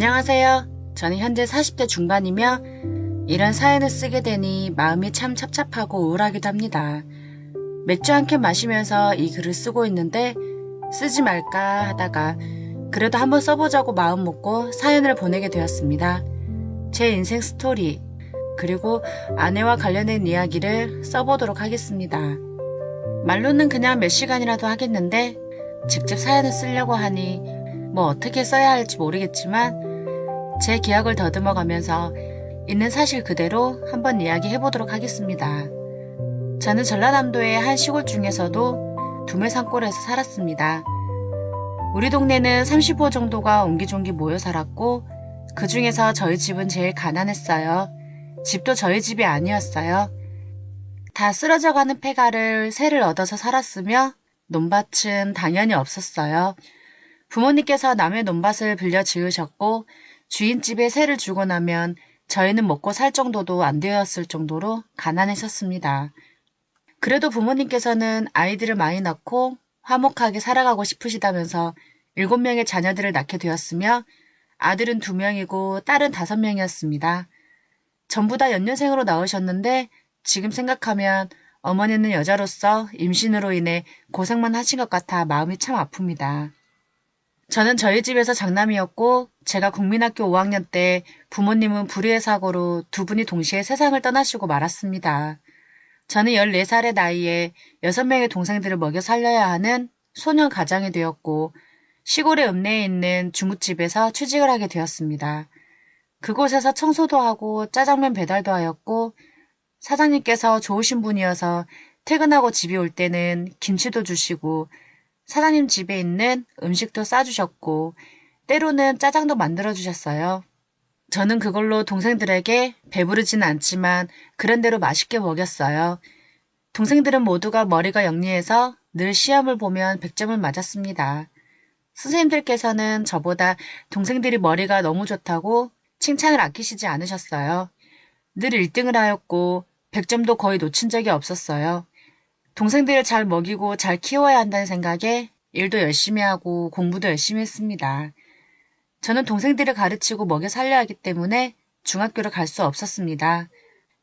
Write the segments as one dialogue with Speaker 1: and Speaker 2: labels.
Speaker 1: 안녕하세요. 저는 현재 40대 중반이며 이런 사연을 쓰게 되니 마음이 참 찹찹하고 우울하기도 합니다. 맥주 한 캔 마시면서 이 글을 쓰고 있는데 쓰지 말까 하다가 그래도 한번 써보자고 마음 먹고 사연을 보내게 되었습니다. 제 인생 스토리 그리고 아내와 관련된 이야기를 써보도록 하겠습니다. 말로는 그냥 몇 시간이라도 하겠는데 직접 사연을 쓰려고 하니 뭐 어떻게 써야 할지 모르겠지만 제 기억을 더듬어가면서 있는 사실 그대로 한번 이야기해보도록 하겠습니다. 저는 전라남도의 한 시골 중에서도 두메산골에서 살았습니다. 우리 동네는 30호 정도가 옹기종기 모여 살았고 그 중에서 저희 집은 제일 가난했어요. 집도 저희 집이 아니었어요. 다 쓰러져가는 폐가를 새를 얻어서 살았으며 논밭은 당연히 없었어요. 부모님께서 남의 논밭을 빌려 지으셨고 주인집에 새를 주고 나면 저희는 먹고 살 정도도 안 되었을 정도로 가난했었습니다. 그래도 부모님께서는 아이들을 많이 낳고 화목하게 살아가고 싶으시다면서 7명의 자녀들을 낳게 되었으며 아들은 2명이고 딸은 5명이었습니다. 전부 다 연년생으로 낳으셨는데 지금 생각하면 어머니는 여자로서 임신으로 인해 고생만 하신 것 같아 마음이 참 아픕니다. 저는 저희 집에서 장남이었고 제가 국민학교 5학년 때 부모님은 불의의 사고로 두 분이 동시에 세상을 떠나시고 말았습니다. 저는 14살의 나이에 6명의 동생들을 먹여 살려야 하는 소년 가장이 되었고 시골의 읍내에 있는 중국집에서 취직을 하게 되었습니다. 그곳에서 청소도 하고 짜장면 배달도 하였고 사장님께서 좋으신 분이어서 퇴근하고 집에 올 때는 김치도 주시고 사장님 집에 있는 음식도 싸주셨고 때로는 짜장도 만들어주셨어요. 저는 그걸로 동생들에게 배부르진 않지만 그런대로 맛있게 먹였어요. 동생들은 모두가 머리가 영리해서 늘 시험을 보면 100점을 맞았습니다. 선생님들께서는 저보다 동생들이 머리가 너무 좋다고 칭찬을 아끼시지 않으셨어요. 늘 1등을 하였고 100점도 거의 놓친 적이 없었어요. 동생들을 잘 먹이고 잘 키워야 한다는 생각에 일도 열심히 하고 공부도 열심히 했습니다. 저는 동생들을 가르치고 먹여 살려야 하기 때문에 중학교를 갈 수 없었습니다.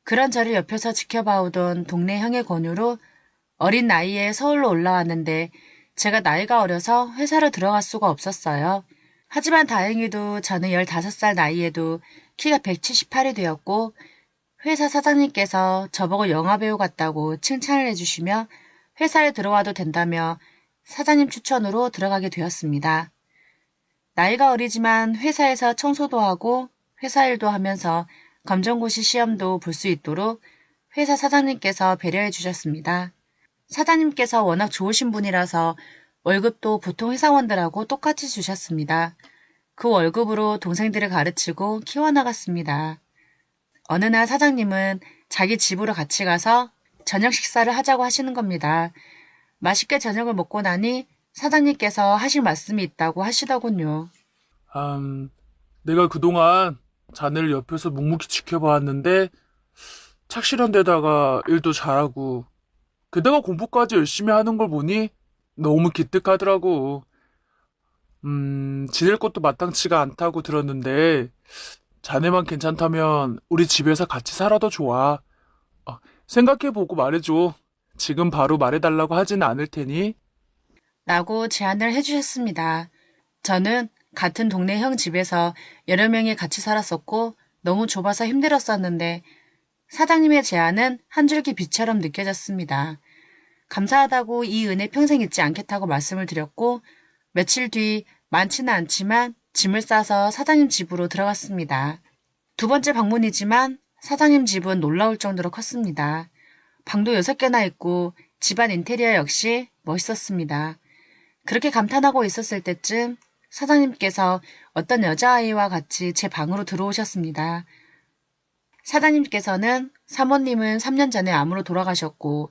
Speaker 1: 그런 저를 옆에서 지켜봐오던 동네 형의 권유로 어린 나이에 서울로 올라왔는데 제가 나이가 어려서 회사로 들어갈 수가 없었어요. 하지만 다행히도 저는 15살 나이에도 키가 178이 되었고 회사 사장님께서 저보고 영화배우 같다고 칭찬을 해주시며 회사에 들어와도 된다며 사장님 추천으로 들어가게 되었습니다. 나이가 어리지만 회사에서 청소도 하고 회사 일도 하면서 검정고시 시험도 볼 수 있도록 회사 사장님께서 배려해 주셨습니다. 사장님께서 워낙 좋으신 분이라서 월급도 보통 회사원들하고 똑같이 주셨습니다. 그 월급으로 동생들을 가르치고 키워나갔습니다. 어느 날 사장님은 자기 집으로 같이 가서 저녁 식사를 하자고 하시는 겁니다. 맛있게 저녁을 먹고 나니 사장님께서 하실 말씀이 있다고 하시더군요.
Speaker 2: 내가 그동안 자네를 옆에서 묵묵히 지켜봐왔는데 착실한 데다가 일도 잘하고 게다가 공부까지 열심히 하는 걸 보니 너무 기특하더라고. 지낼 것도 마땅치가 않다고 들었는데 자네만 괜찮다면 우리 집에서 같이 살아도 좋아. 생각해보고 말해줘. 지금 바로 말해달라고 하진 않을 테니.
Speaker 1: 라고 제안을 해주셨습니다. 저는 같은 동네 형 집에서 여러 명이 같이 살았었고 너무 좁아서 힘들었었는데 사장님의 제안은 한 줄기 빛처럼 느껴졌습니다. 감사하다고 이 은혜 평생 잊지 않겠다고 말씀을 드렸고 며칠 뒤 많지는 않지만 짐을 싸서 사장님 집으로 들어갔습니다. 두 번째 방문이지만 사장님 집은 놀라울 정도로 컸습니다. 방도 6개나 있고 집안 인테리어 역시 멋있었습니다. 그렇게 감탄하고 있었을 때쯤 사장님께서 어떤 여자아이와 같이 제 방으로 들어오셨습니다. 사장님께서는 사모님은 3년 전에 암으로 돌아가셨고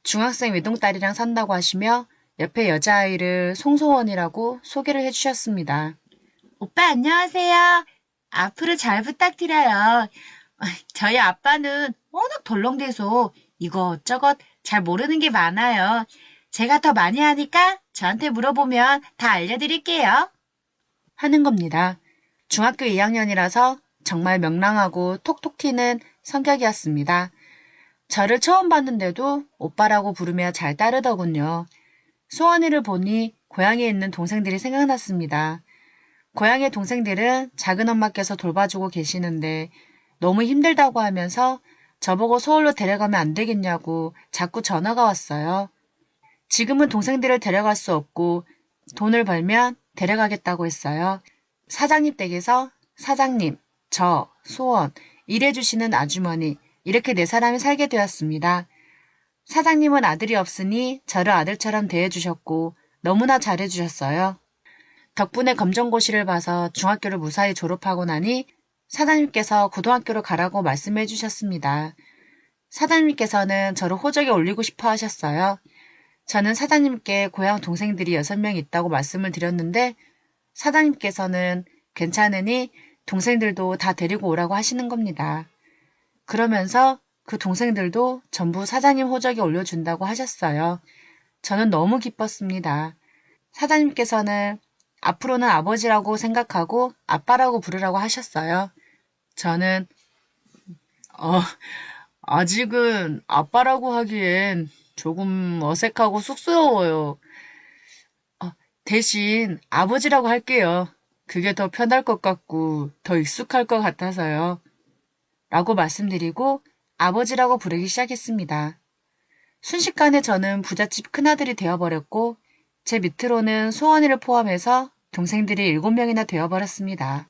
Speaker 1: 중학생 외동딸이랑 산다고 하시며 옆에 여자아이를 송소원이라고 소개를 해주셨습니다. 오빠 안녕하세요. 앞으로 잘 부탁드려요. 저희 아빠는 워낙 덜렁대서 이것저것 잘 모르는 게 많아요. 제가 더 많이 하니까 저한테 물어보면 다 알려드릴게요. 하는 겁니다. 중학교 2학년이라서 정말 명랑하고 톡톡 튀는 성격이었습니다. 저를 처음 봤는데도 오빠라고 부르며 잘 따르더군요. 수원이를 보니 고향에 있는 동생들이 생각났습니다. 고향의 동생들은 작은 엄마께서 돌봐주고 계시는데 너무 힘들다고 하면서 저보고 서울로 데려가면 안 되겠냐고 자꾸 전화가 왔어요. 지금은 동생들을 데려갈 수 없고 돈을 벌면 데려가겠다고 했어요. 사장님 댁에서 사장님, 저, 소원, 일해주시는 아주머니 이렇게 네 사람이 살게 되었습니다. 사장님은 아들이 없으니 저를 아들처럼 대해주셨고 너무나 잘해주셨어요. 덕분에 검정고시를 봐서 중학교를 무사히 졸업하고 나니 사장님께서 고등학교로 가라고 말씀해 주셨습니다. 사장님께서는 저를 호적에 올리고 싶어 하셨어요. 저는 사장님께 고향 동생들이 6명 있다고 말씀을 드렸는데 사장님께서는 괜찮으니 동생들도 다 데리고 오라고 하시는 겁니다. 그러면서 그 동생들도 전부 사장님 호적에 올려준다고 하셨어요. 저는 너무 기뻤습니다. 사장님께서는 앞으로는 아버지라고 생각하고 아빠라고 부르라고 하셨어요. 저는 아직은 아빠라고 하기엔 조금 어색하고 쑥스러워요. 대신 아버지라고 할게요. 그게 더 편할 것 같고 더 익숙할 것 같아서요. 라고 말씀드리고 아버지라고 부르기 시작했습니다. 순식간에 저는 부잣집 큰아들이 되어버렸고 제 밑으로는 소원이를 포함해서 동생들이 7명이나 되어버렸습니다.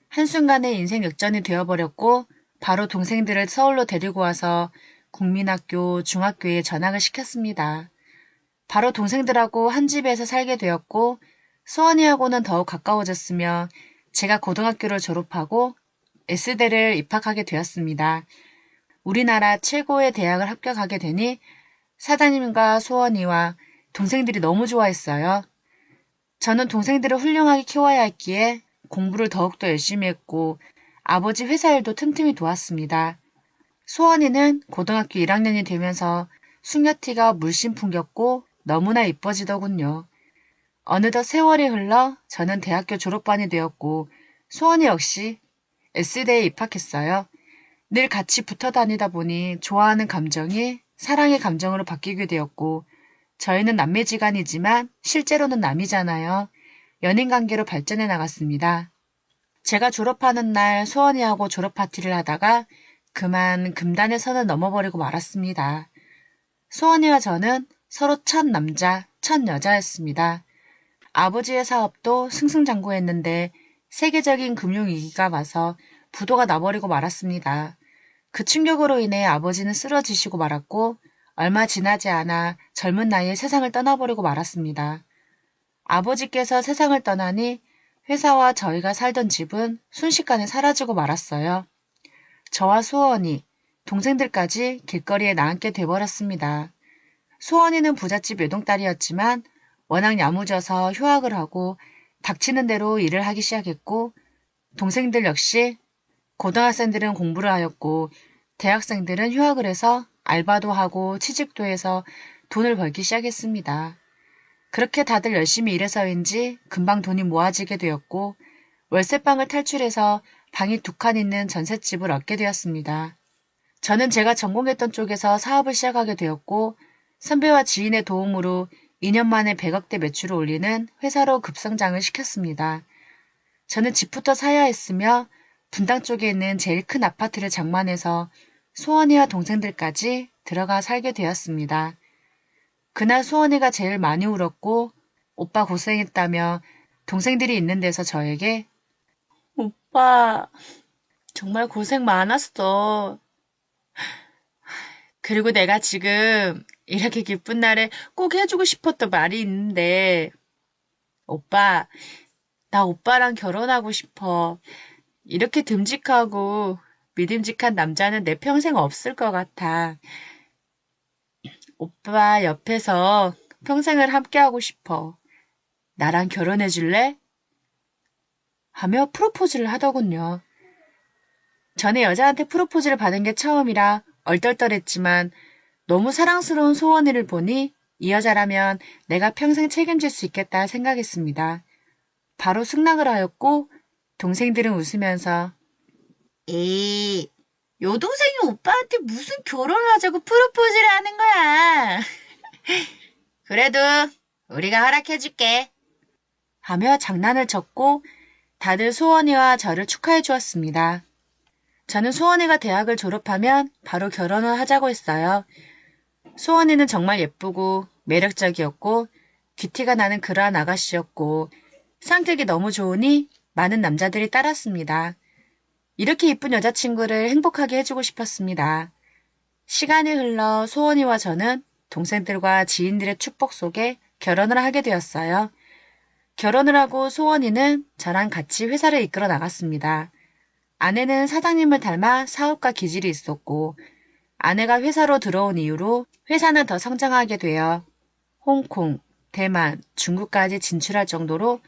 Speaker 1: 한순간에 인생 역전이 되어버렸고 바로 동생들을 서울로 데리고 와서 국민학교, 중학교에 전학을 시켰습니다. 바로 동생들하고 한 집에서 살게 되었고 소원이하고는 더욱 가까워졌으며 제가 고등학교를 졸업하고 S대를 입학하게 되었습니다. 우리나라 최고의 대학을 합격하게 되니 사장님과 소원이와 동생들이 너무 좋아했어요. 저는 동생들을 훌륭하게 키워야 했기에 공부를 더욱더 열심히 했고 아버지 회사 일도 틈틈이 도왔습니다. 소원이는 고등학교 1학년이 되면서 숙녀티가 물씬 풍겼고 너무나 이뻐지더군요. 어느덧 세월이 흘러 저는 대학교 졸업반이 되었고 소원이 역시 S대에 입학했어요. 늘 같이 붙어 다니다 보니 좋아하는 감정이 사랑의 감정으로 바뀌게 되었고 저희는 남매지간이지만 실제로는 남이잖아요. 연인관계로 발전해 나갔습니다. 제가 졸업하는 날 소원이하고 졸업 파티를 하다가 그만 금단의 선을 넘어버리고 말았습니다. 소원이와 저는 서로 첫 남자, 첫 여자였습니다. 아버지의 사업도 승승장구했는데 세계적인 금융위기가 와서 부도가 나버리고 말았습니다. 그 충격으로 인해 아버지는 쓰러지시고 말았고 얼마 지나지 않아 젊은 나이에 세상을 떠나버리고 말았습니다. 아버지께서 세상을 떠나니 회사와 저희가 살던 집은 순식간에 사라지고 말았어요. 저와 소원이, 동생들까지 길거리에 나앉게 돼버렸습니다. 소원이는 부잣집 외동딸이었지만 워낙 야무져서 휴학을 하고 닥치는 대로 일을 하기 시작했고 동생들 역시 고등학생들은 공부를 하였고 대학생들은 휴학을 해서 알바도 하고 취직도 해서 돈을 벌기 시작했습니다. 그렇게 다들 열심히 일해서인지 금방 돈이 모아지게 되었고 월세방을 탈출해서 방이 2칸 있는 전셋집을 얻게 되었습니다. 저는 제가 전공했던 쪽에서 사업을 시작하게 되었고 선배와 지인의 도움으로 2년 만에 100억대 매출을 올리는 회사로 급성장을 시켰습니다. 저는 집부터 사야 했으며 분당 쪽에 있는 제일 큰 아파트를 장만해서 소원이와 동생들까지 들어가 살게 되었습니다. 그날 소원이가 제일 많이 울었고 오빠 고생했다며 동생들이 있는 데서 저에게 오빠 정말 고생 많았어. 그리고 내가 지금 이렇게 기쁜 날에 꼭 해주고 싶었던 말이 있는데 오빠 나 오빠랑 결혼하고 싶어. 이렇게 듬직하고 믿음직한 남자는 내 평생 없을 것 같아. 오빠 옆에서 평생을 함께하고 싶어. 나랑 결혼해 줄래? 하며 프로포즈를 하더군요. 전에 여자한테 프로포즈를 받은 게 처음이라 얼떨떨했지만 너무 사랑스러운 소원이를 보니 이 여자라면 내가 평생 책임질 수 있겠다 생각했습니다. 바로 승낙을 하였고 동생들은 웃으면서 여동생이 오빠한테 무슨 결혼을 하자고 프로포즈를 하는 거야. 그래도 우리가 허락해줄게. 하며 장난을 쳤고 다들 소원이와 저를 축하해 주었습니다. 저는 소원이가 대학을 졸업하면 바로 결혼을 하자고 했어요. 소원이는 정말 예쁘고 매력적이었고 귀티가 나는 그러한 아가씨였고 성격이 너무 좋으니 많은 남자들이 따랐습니다. 이렇게 이쁜 여자친구를 행복하게 해주고 싶었습니다. 시간이 흘러 소원이와 저는 동생들과 지인들의 축복 속에 결혼을 하게 되었어요. 결혼을 하고 소원이는 저랑 같이 회사를 이끌어 나갔습니다. 아내는 사장님을 닮아 사업가 기질이 있었고 아내가 회사로 들어온 이후로 회사는 더 성장하게 되어 홍콩, 대만, 중국까지 진출할 정도로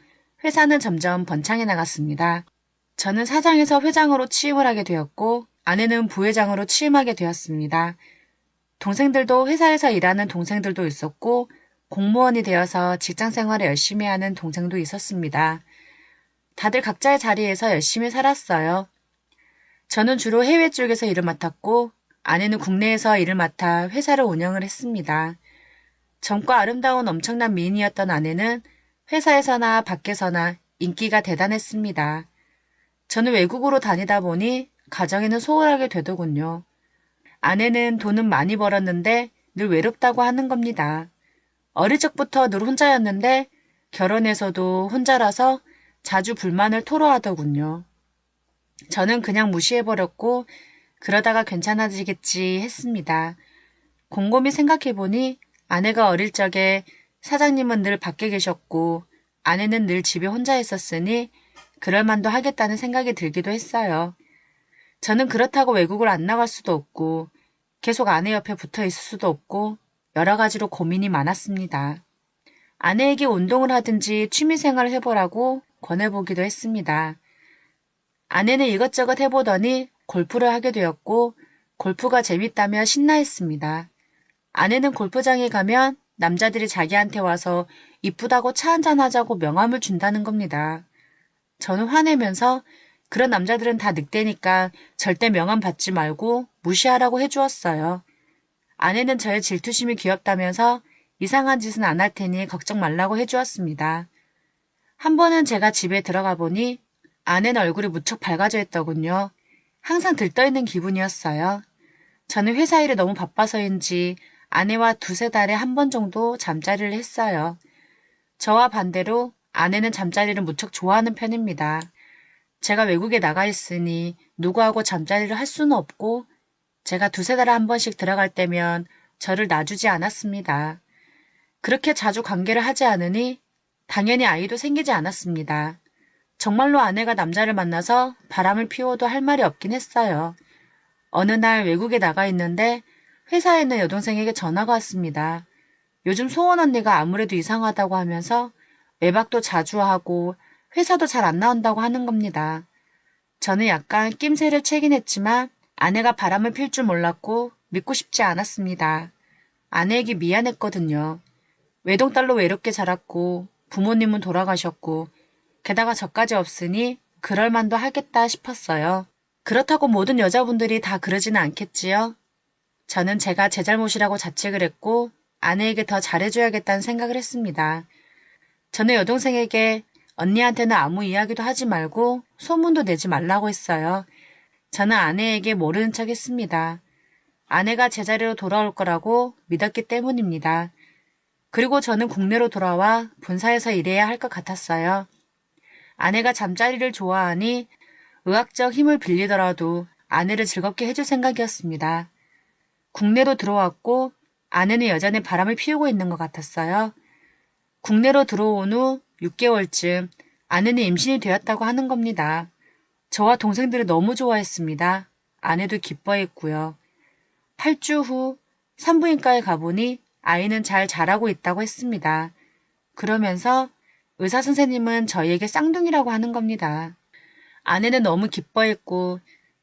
Speaker 1: 회사는 점점 번창해 나갔습니다. 저는 사장에서 회장으로 취임을 하게 되었고 아내는 부회장으로 취임하게 되었습니다. 동생들도 회사에서 일하는 동생들도 있었고 공무원이 되어서 직장 생활을 열심히 하는 동생도 있었습니다. 다들 각자의 자리에서 열심히 살았어요. 저는 주로 해외 쪽에서 일을 맡았고 아내는 국내에서 일을 맡아 회사를 운영을 했습니다. 젊고 아름다운 엄청난 미인이었던 아내는 회사에서나 밖에서나 인기가 대단했습니다. 저는 외국으로 다니다 보니 가정에는 소홀하게 되더군요. 아내는 돈은 많이 벌었는데 늘 외롭다고 하는 겁니다. 어릴 적부터 늘 혼자였는데 결혼해서도 혼자라서 자주 불만을 토로하더군요. 저는 그냥 무시해버렸고 그러다가 괜찮아지겠지 했습니다. 곰곰이 생각해보니 아내가 어릴 적에 사장님은 늘 밖에 계셨고 아내는 늘 집에 혼자 있었으니 그럴만도 하겠다는 생각이 들기도 했어요. 저는 그렇다고 외국을 안 나갈 수도 없고 계속 아내 옆에 붙어 있을 수도 없고 여러 가지로 고민이 많았습니다. 아내에게 운동을 하든지 취미생활을 해보라고 권해보기도 했습니다. 아내는 이것저것 해보더니 골프를 하게 되었고 골프가 재밌다며 신나했습니다. 아내는 골프장에 가면 남자들이 자기한테 와서 이쁘다고 차 한잔 하자고 명함을 준다는 겁니다. 저는 화내면서 그런 남자들은 다 늑대니까 절대 명함 받지 말고 무시하라고 해주었어요. 아내는 저의 질투심이 귀엽다면서 이상한 짓은 안 할 테니 걱정 말라고 해주었습니다. 한 번은 제가 집에 들어가 보니 아내는 얼굴이 무척 밝아져 있더군요. 항상 들떠있는 기분이었어요. 저는 회사 일이 너무 바빠서인지 아내와 두세 달에 한 번 정도 잠자리를 했어요. 저와 반대로 아내는 잠자리를 무척 좋아하는 편입니다. 제가 외국에 나가 있으니 누구하고 잠자리를 할 수는 없고 제가 두세 달에 한 번씩 들어갈 때면 저를 놔주지 않았습니다. 그렇게 자주 관계를 하지 않으니 당연히 아이도 생기지 않았습니다. 정말로 아내가 남자를 만나서 바람을 피워도 할 말이 없긴 했어요. 어느 날 외국에 나가 있는데 회사에 있는 여동생에게 전화가 왔습니다. 요즘 소원 언니가 아무래도 이상하다고 하면서 외박도 자주 하고 회사도 잘 안 나온다고 하는 겁니다. 저는 약간 낌새를 채긴 했지만 아내가 바람을 필 줄 몰랐고 믿고 싶지 않았습니다. 아내에게 미안했거든요. 외동딸로 외롭게 자랐고 부모님은 돌아가셨고 게다가 저까지 없으니 그럴 만도 하겠다 싶었어요. 그렇다고 모든 여자분들이 다 그러지는 않겠지요. 저는 제가 제 잘못이라고 자책을 했고 아내에게 더 잘해줘야겠다는 생각을 했습니다. 저는 여동생에게 언니한테는 아무 이야기도 하지 말고 소문도 내지 말라고 했어요. 저는 아내에게 모르는 척 했습니다. 아내가 제자리로 돌아올 거라고 믿었기 때문입니다. 그리고 저는 국내로 돌아와 본사에서 일해야 할 것 같았어요. 아내가 잠자리를 좋아하니 의학적 힘을 빌리더라도 아내를 즐겁게 해줄 생각이었습니다. 국내로 들어왔고 아내는 여전히 바람을 피우고 있는 것 같았어요. 국내로 들어온 후 6개월쯤 아내는 임신이 되었다고 하는 겁니다. 저와 동생들이 너무 좋아했습니다. 아내도 기뻐했고요. 8주 후 산부인과에 가보니 아이는 잘 자라고 있다고 했습니다. 그러면서 의사 선생님은 저희에게 쌍둥이라고 하는 겁니다. 아내는 너무 기뻐했고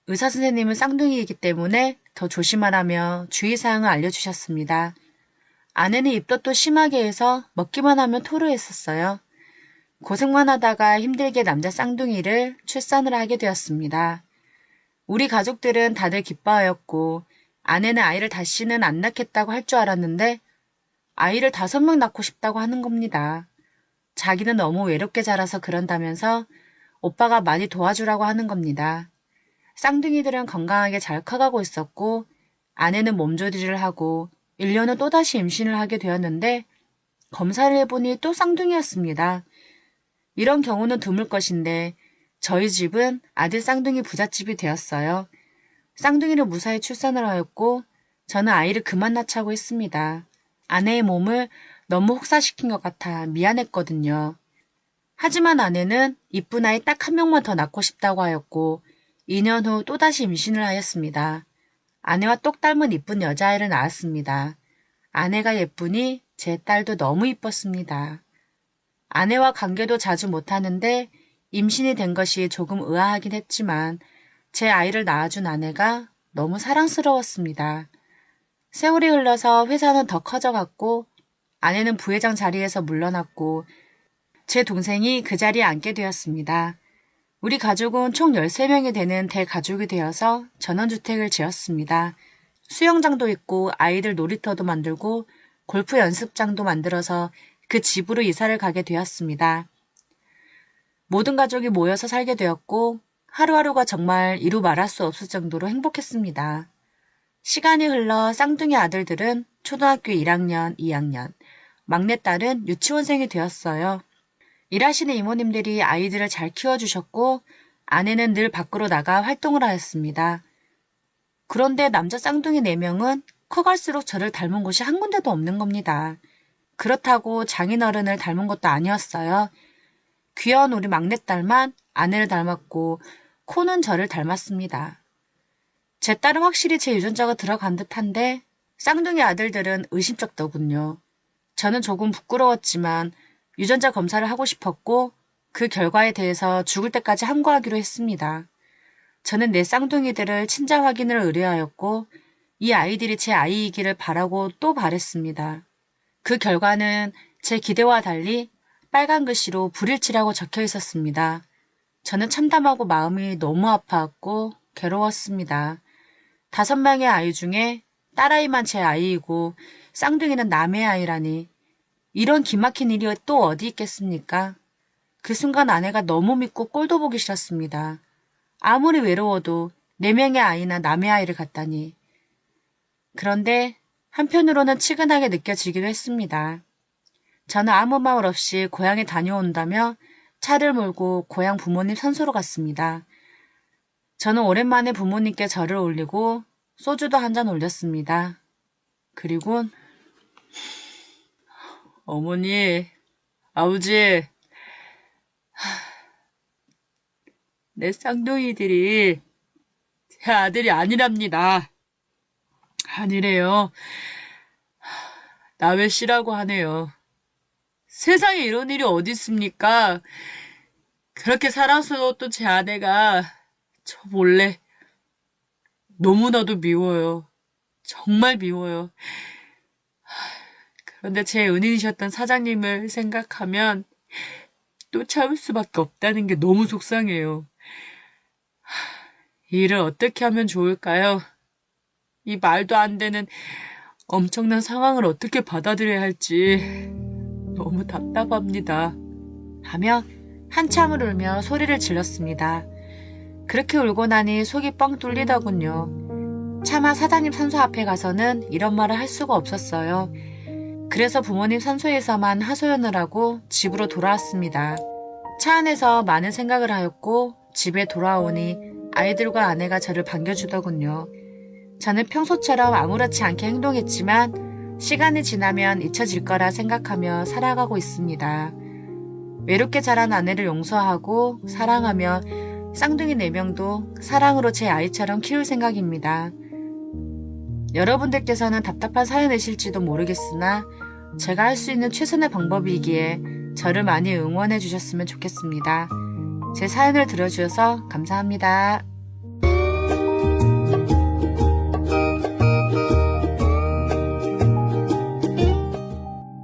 Speaker 1: 의사 선생님은 쌍둥이이기 때문에 더 조심하라며 주의사항을 알려주셨습니다. 아내는 입덧도 심하게 해서 먹기만 하면 토로했었어요. 고생만 하다가 힘들게 남자 쌍둥이를 출산을 하게 되었습니다. 우리 가족들은 다들 기뻐하였고 아내는 아이를 다시는 안 낳겠다고 할 줄 알았는데 아이를 5명 낳고 싶다고 하는 겁니다. 자기는 너무 외롭게 자라서 그런다면서 오빠가 많이 도와주라고 하는 겁니다. 쌍둥이들은 건강하게 잘 커가고 있었고 아내는 몸조리를 하고 1년 후 또다시 임신을 하게 되었는데 검사를 해보니 또 쌍둥이였습니다. 이런 경우는 드물 것인데 저희 집은 아들 쌍둥이 부잣집이 되었어요. 쌍둥이를 무사히 출산을 하였고 저는 아이를 그만 낳자고 했습니다. 아내의 몸을 너무 혹사시킨 것 같아 미안했거든요. 하지만 아내는 이쁜 아이 딱 1명만 더 낳고 싶다고 하였고 2년 후 또다시 임신을 하였습니다. 아내와 똑 닮은 이쁜 여자아이를 낳았습니다. 아내가 예쁘니 제 딸도 너무 이뻤습니다. 아내와 관계도 자주 못하는데 임신이 된 것이 조금 의아하긴 했지만 제 아이를 낳아준 아내가 너무 사랑스러웠습니다. 세월이 흘러서 회사는 더 커져갔고 아내는 부회장 자리에서 물러났고 제 동생이 그 자리에 앉게 되었습니다. 우리 가족은 총 13명이 되는 대가족이 되어서 전원주택을 지었습니다. 수영장도 있고 아이들 놀이터도 만들고 골프 연습장도 만들어서 그 집으로 이사를 가게 되었습니다. 모든 가족이 모여서 살게 되었고 하루하루가 정말 이루 말할 수 없을 정도로 행복했습니다. 시간이 흘러 쌍둥이 아들들은 초등학교 1학년, 2학년, 막내딸은 유치원생이 되었어요. 일하시는 이모님들이 아이들을 잘 키워주셨고 아내는 늘 밖으로 나가 활동을 하였습니다. 그런데 남자 쌍둥이 4명은 커갈수록 저를 닮은 곳이 한 군데도 없는 겁니다. 그렇다고 장인어른을 닮은 것도 아니었어요. 귀여운 우리 막내딸만 아내를 닮았고 코는 저를 닮았습니다. 제 딸은 확실히 제 유전자가 들어간 듯한데 쌍둥이 아들들은 의심쩍더군요. 저는 조금 부끄러웠지만 유전자 검사를 하고 싶었고 그 결과에 대해서 죽을 때까지 함구하기로 했습니다. 저는 내 쌍둥이들을 친자 확인을 의뢰하였고 이 아이들이 제 아이이기를 바라고 또 바랬습니다. 그 결과는 제 기대와 달리 빨간 글씨로 불일치라고 적혀 있었습니다. 저는 참담하고 마음이 너무 아파했고 괴로웠습니다. 5명의 아이 중에 딸아이만 제 아이이고 쌍둥이는 남의 아이라니 이런 기막힌 일이 또 어디 있겠습니까? 그 순간 아내가 너무 믿고 꼴도 보기 싫었습니다. 아무리 외로워도 4명의 아이나 남의 아이를 갖다니. 그런데 한편으로는 치근하게 느껴지기도 했습니다. 저는 아무 말 없이 고향에 다녀온다며 차를 몰고 고향 부모님 산소로 갔습니다. 저는 오랜만에 부모님께 절을 올리고 소주도 한 잔 올렸습니다. 그리고 어머니, 아버지, 내 쌍둥이들이 제 아들이 아니랍니다. 아니래요. 남의 씨라고 하네요. 세상에 이런 일이 어디 있습니까? 그렇게 살아서 또 제 아내가 저 몰래 너무나도 미워요. 정말 미워요. 그런데 제 은인이셨던 사장님을 생각하면 또 참을 수밖에 없다는 게 너무 속상해요. 이 일을 어떻게 하면 좋을까요? 이 말도 안 되는 엄청난 상황을 어떻게 받아들여야 할지 너무 답답합니다. 하며 한참을 울며 소리를 질렀습니다. 그렇게 울고 나니 속이 뻥 뚫리더군요. 차마 사장님 산소 앞에 가서는 이런 말을 할 수가 없었어요. 그래서 부모님 산소에서만 하소연을 하고 집으로 돌아왔습니다. 차 안에서 많은 생각을 하였고 집에 돌아오니 아이들과 아내가 저를 반겨주더군요. 저는 평소처럼 아무렇지 않게 행동했지만 시간이 지나면 잊혀질 거라 생각하며 살아가고 있습니다. 외롭게 자란 아내를 용서하고 사랑하며 쌍둥이 4명도 사랑으로 제 아이처럼 키울 생각입니다. 여러분들께서는 답답한 사연이실지도 모르겠으나 제가 할 수 있는 최선의 방법이기에 저를 많이 응원해 주셨으면 좋겠습니다. 제 사연을 들어주셔서 감사합니다.